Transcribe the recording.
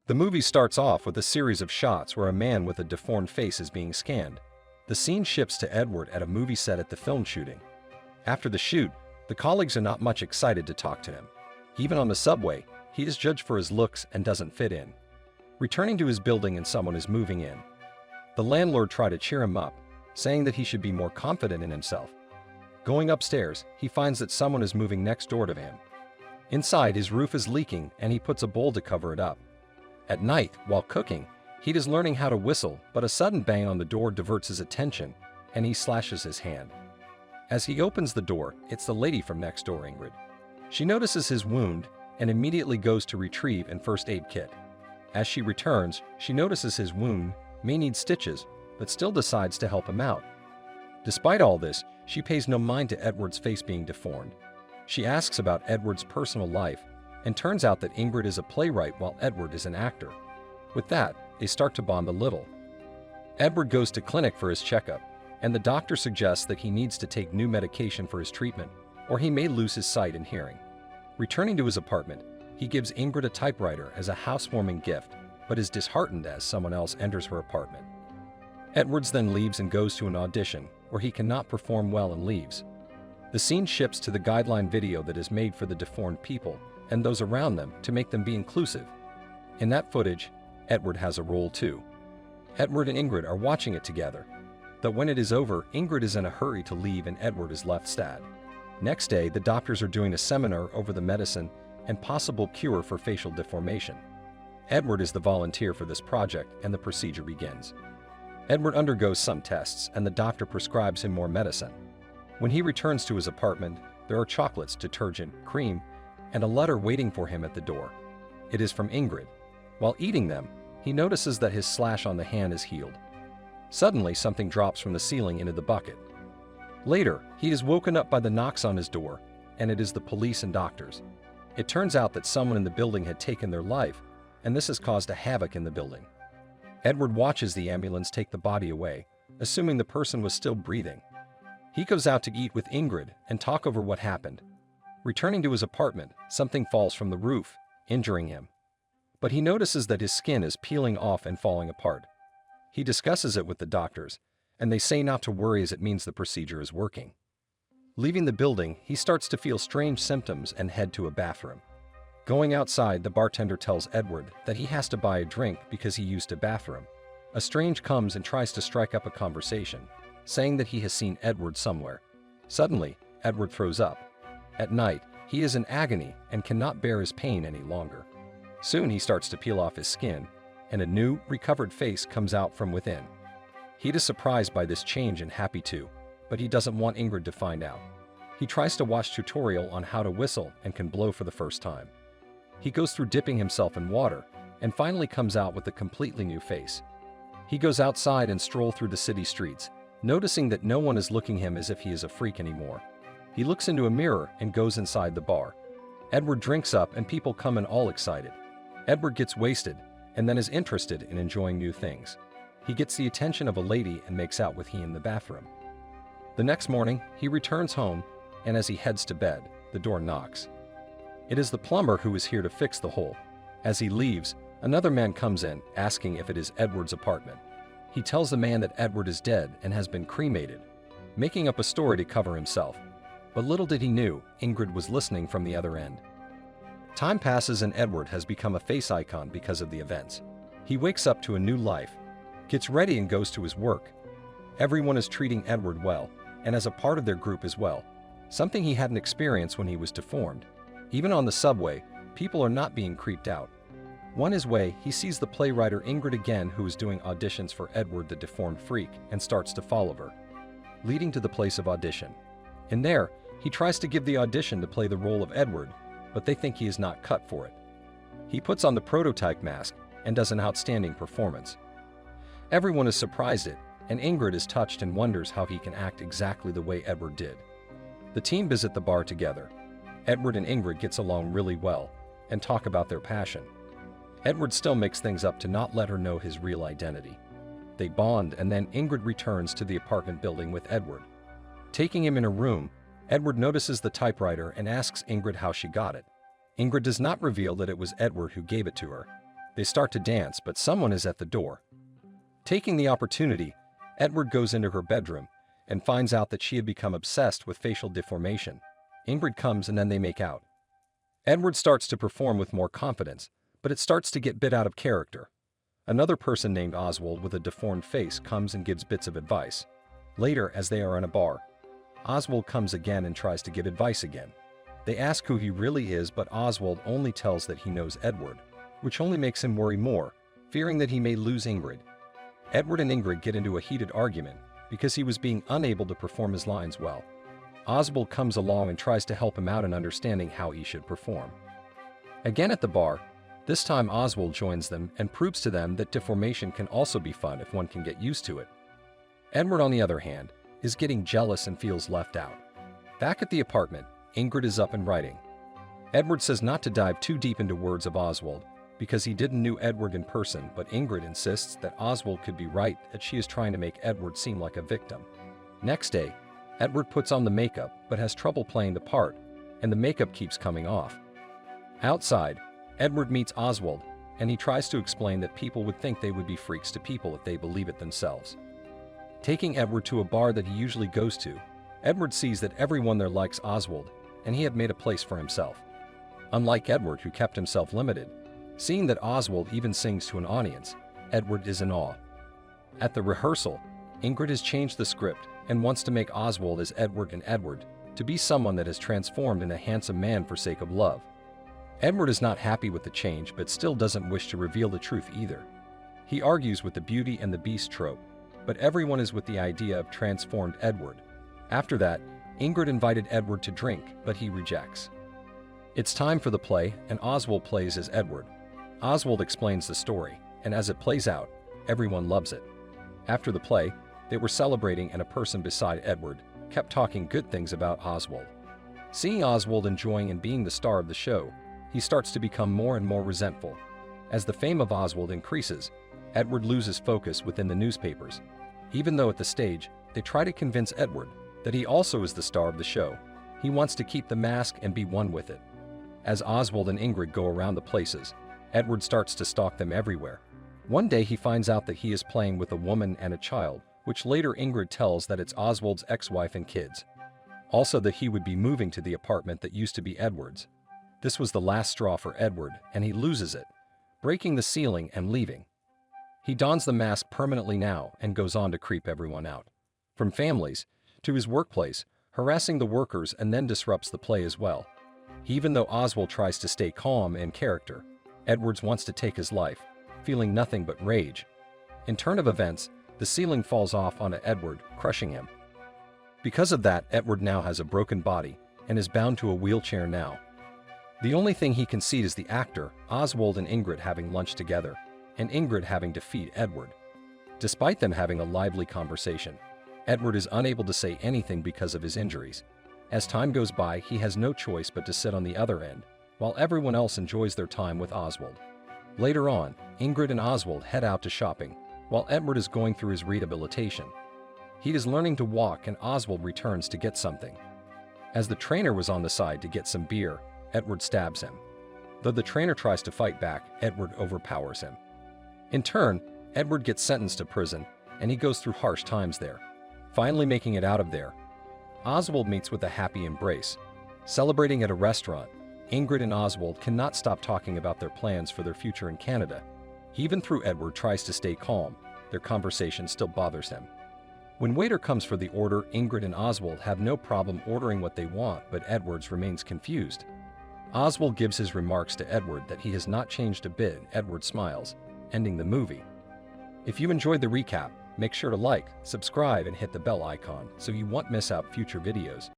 The movie starts off with a series of shots where a man with a deformed face is being scanned. The scene shifts to Edward at a movie set at the film shooting. After the shoot, the colleagues are not much excited to talk to him. Even on the subway, he is judged for his looks and doesn't fit in. Returning to his building and someone is moving in. The landlord tries to cheer him up, saying that he should be more confident in himself. Going upstairs, he finds that someone is moving next door to him. Inside, his roof is leaking and he puts a bowl to cover it up. At night, while cooking, he is learning how to whistle, but a sudden bang on the door diverts his attention and he slashes his hand. As he opens the door, it's the lady from next door, Ingrid. She notices his wound and immediately goes to retrieve an first aid kit. As she returns, she notices his wound may need stitches, but still decides to help him out. Despite all this, she pays no mind to Edward's face being deformed. She asks about Edward's personal life, and turns out that Ingrid is a playwright while Edward is an actor. With that, they start to bond a little. Edward goes to clinic for his checkup, and the doctor suggests that he needs to take new medication for his treatment, or he may lose his sight and hearing. Returning to his apartment, he gives Ingrid a typewriter as a housewarming gift, but is disheartened as someone else enters her apartment. Edwards then leaves and goes to an audition, where he cannot perform well and leaves. The scene shifts to the guideline video that is made for the deformed people and those around them to make them be inclusive. In that footage, Edward has a role too. Edward and Ingrid are watching it together, but when it is over, Ingrid is in a hurry to leave and Edward is left sad. Next day, the doctors are doing a seminar over the medicine and possible cure for facial deformation. Edward is the volunteer for this project and the procedure begins. Edward undergoes some tests and the doctor prescribes him more medicine. When he returns to his apartment, there are chocolates, detergent, cream, and a letter waiting for him at the door. It is from Ingrid. While eating them, he notices that his slash on the hand is healed. Suddenly, something drops from the ceiling into the bucket. Later, he is woken up by the knocks on his door, and it is the police and doctors. It turns out that someone in the building had taken their life, and this has caused a havoc in the building. Edward watches the ambulance take the body away, assuming the person was still breathing. He goes out to eat with Ingrid and talk over what happened. Returning to his apartment, something falls from the roof, injuring him. But he notices that his skin is peeling off and falling apart. He discusses it with the doctors, and they say not to worry as it means the procedure is working. Leaving the building, he starts to feel strange symptoms and head to a bathroom. Going outside, the bartender tells Edward that he has to buy a drink because he used a bathroom. A strange comes and tries to strike up a conversation, saying that he has seen Edward somewhere. Suddenly, Edward throws up. At night, he is in agony and cannot bear his pain any longer. Soon he starts to peel off his skin, and a new, recovered face comes out from within. He is surprised by this change and happy too, but he doesn't want Ingrid to find out. He tries to watch tutorial on how to whistle and can blow for the first time. He goes through dipping himself in water and finally comes out with a completely new face. He goes outside and stroll through the city streets, noticing that no one is looking at him as if he is a freak anymore. He looks into a mirror and goes inside the bar. Edward drinks up and people come in all excited. Edward gets wasted and then is interested in enjoying new things. He gets the attention of a lady and makes out with he in the bathroom. The next morning, he returns home, and as he heads to bed, the door knocks. It is the plumber who is here to fix the hole. As he leaves, another man comes in, asking if it is Edward's apartment. He tells the man that Edward is dead and has been cremated, making up a story to cover himself. But little did he know, Ingrid was listening from the other end. Time passes and Edward has become a face icon because of the events. He wakes up to a new life, gets ready and goes to his work. Everyone is treating Edward well, and as a part of their group as well, something he hadn't experienced when he was deformed. Even on the subway, people are not being creeped out. On his way, he sees the playwright Ingrid again, who is doing auditions for Edward the deformed freak, and starts to follow her, leading to the place of audition. In there, he tries to give the audition to play the role of Edward, but they think he is not cut for it. He puts on the prototype mask and does an outstanding performance. Everyone is surprised at it, and Ingrid is touched and wonders how he can act exactly the way Edward did. The team visit the bar together. Edward and Ingrid gets along really well and talk about their passion. Edward still makes things up to not let her know his real identity. They bond, and then Ingrid returns to the apartment building with Edward. Taking him in a room, Edward notices the typewriter and asks Ingrid how she got it. Ingrid does not reveal that it was Edward who gave it to her. They start to dance, but someone is at the door. Taking the opportunity, Edward goes into her bedroom and finds out that she had become obsessed with facial deformation. Ingrid comes and then they make out. Edward starts to perform with more confidence, but it starts to get a bit out of character. Another person named Oswald with a deformed face comes and gives bits of advice. Later, as they are in a bar, Oswald comes again and tries to give advice again. They ask who he really is, but Oswald only tells that he knows Edward, which only makes him worry more, fearing that he may lose Ingrid. Edward and Ingrid get into a heated argument because he was being unable to perform his lines well. Oswald comes along and tries to help him out in understanding how he should perform. Again at the bar, this time Oswald joins them and proves to them that deformation can also be fun if one can get used to it. Edward, on the other hand, is getting jealous and feels left out. Back at the apartment, Ingrid is up and writing. Edward says not to dive too deep into words of Oswald because he didn't know Edward in person, but Ingrid insists that Oswald could be right, that she is trying to make Edward seem like a victim. Next day, Edward puts on the makeup but has trouble playing the part, and the makeup keeps coming off. Outside, Edward meets Oswald, and he tries to explain that people would think they would be freaks to people if they believe it themselves. Taking Edward to a bar that he usually goes to, Edward sees that everyone there likes Oswald, and he had made a place for himself. Unlike Edward, who kept himself limited, seeing that Oswald even sings to an audience, Edward is in awe. At the rehearsal, Ingrid has changed the script and wants to make Oswald as Edward and Edward to be someone that is transformed in a handsome man for sake of love. Edward is not happy with the change, but still doesn't wish to reveal the truth either. He argues with the Beauty and the Beast trope, but everyone is with the idea of transformed Edward. After that, Ingrid invited Edward to drink, but he rejects. It's time for the play, and Oswald plays as Edward. Oswald explains the story, and as it plays out, everyone loves it. After the play, they were celebrating, and a person beside Edward kept talking good things about Oswald. Seeing Oswald enjoying and being the star of the show, he starts to become more and more resentful. As the fame of Oswald increases, Edward loses focus within the newspapers. Even though at the stage, they try to convince Edward that he also is the star of the show, he wants to keep the mask and be one with it. As Oswald and Ingrid go around the places, Edward starts to stalk them everywhere. One day he finds out that he is playing with a woman and a child, which later Ingrid tells that it's Oswald's ex-wife and kids. Also that he would be moving to the apartment that used to be Edward's. This was the last straw for Edward, and he loses it, breaking the ceiling and leaving. He dons the mask permanently now and goes on to creep everyone out. From families to his workplace, harassing the workers, and then disrupts the play as well. Even though Oswald tries to stay calm and character, Edward wants to take his life, feeling nothing but rage. In turn of events, the ceiling falls off onto Edward, crushing him. Because of that, Edward now has a broken body and is bound to a wheelchair now. The only thing he can see is the actor, Oswald and Ingrid having lunch together, and Ingrid having to feed Edward. Despite them having a lively conversation, Edward is unable to say anything because of his injuries. As time goes by, he has no choice but to sit on the other end, while everyone else enjoys their time with Oswald. Later on, Ingrid and Oswald head out to shopping, while Edward is going through his rehabilitation. He is learning to walk, and Oswald returns to get something. As the trainer was on the side to get some beer, Edward stabs him. Though the trainer tries to fight back, Edward overpowers him. In turn, Edward gets sentenced to prison, and he goes through harsh times there. Finally making it out of there, Oswald meets with a happy embrace. Celebrating at a restaurant, Ingrid and Oswald cannot stop talking about their plans for their future in Canada. Even though Edward tries to stay calm, their conversation still bothers him. When waiter comes for the order, Ingrid and Oswald have no problem ordering what they want, but Edward remains confused. Oswald gives his remarks to Edward that he has not changed a bit. Edward smiles, ending the movie. If you enjoyed the recap, make sure to like, subscribe, and hit the bell icon so you won't miss out future videos.